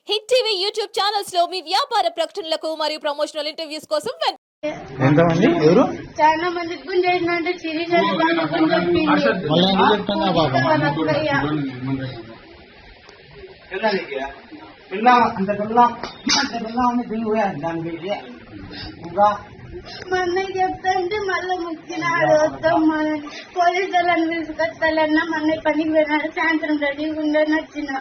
Hit TV YouTube channels లో మీ వ్యాపార ప్రకటనలకు మరియు ప్రమోషనల్ ఇంటర్వ్యూస్ కోసం ఎంతమంది ఎవరు చాలా మంది గుంజ చేసినంటే సిరీస్ అని చెప్పింది మళ్ళీ ఎందుకు చెప్తున్నా బాబా మా అన్నయ్య చెప్తాంటే మళ్ళీ ముక్కినాడు వస్తాం పోలీసు వాళ్ళని తీసుకొస్తాలన్నా మా అన్నయ్య పనికి పోయినాడు సాయంత్రం రెడీగా ఉండని వచ్చిన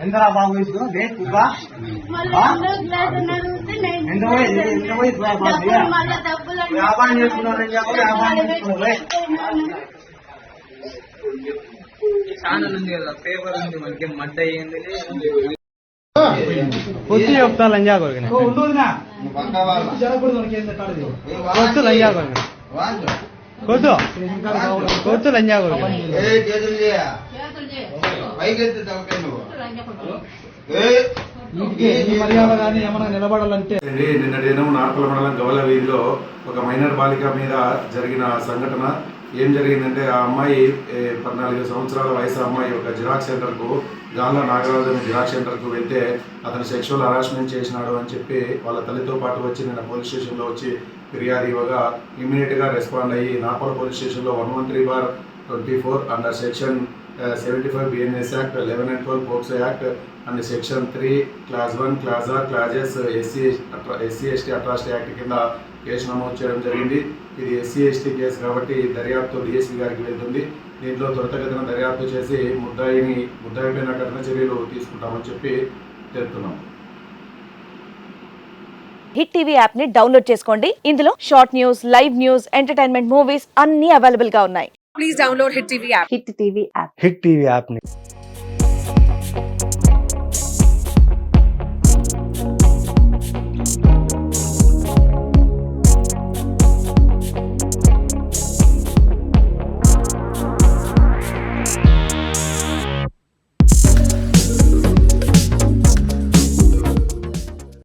ఎంతరా బాబు మళ్ళీ రెండో క్లాస్ అని అడిగితే నేను మళ్ళీ డబ్బులు ఛానల్ ఉంది కదా, పేపర్ ఉంది, మనకి మడ్డ అయ్యింది. పొద్దు చెప్తా లంజా కొడుకునే కొత్తు లంజా కొడుకు కొత్తు లంజా కొడుకు మర్యాద కానీ ఏమైనా నిలబడాలంటే నిన్న దినం నార్పల మండలం గవల వీధిలో ఒక మైనర్ బాలిక మీద జరిగిన సంఘటన ఏం జరిగిందంటే ఆ అమ్మాయి 14 సంవత్సరాల వయసు అమ్మాయి ఒక జిరాక్స్ సెంటర్కు గాన్ల నాగరాజు అనే జిరాక్స్ సెంటర్కు వెళ్తే అతను సెక్షువల్ హరాస్మెంట్ చేసినాడు అని చెప్పి వాళ్ళ తల్లితో పాటు వచ్చి నిన్న పోలీస్ స్టేషన్లో వచ్చి ఫిర్యాదు ఇవ్వగా ఇమ్మీడియట్గా రెస్పాండ్ అయ్యి నార్పల పోలీస్ స్టేషన్లో 113/24 under section 75 BNS act 11 and 12 POCSO act and section 3 class 1 class or clauses SC/ST atrocity act కింద కేసు నమోదు చేయడం జరిగింది. ఇది SC/ST కేసు కాబట్టి దర్యాప్తు DSP గారికి వెళ్తుంది. దీంట్లో త్వరితగతిన దర్యాప్తు చేసి ముద్దాయిపైన కఠిన చర్యలు తీసుకుంటామని చెప్పి తెలుపుతున్నాం. హిట్ టీవీ యాప్ ని డౌన్లోడ్ చేసుకోండి. ఇందులో short news, live news, entertainment movies అన్ని అవైలబుల్ గా ఉన్నాయి. Please download hit TV app. Hit TV app ని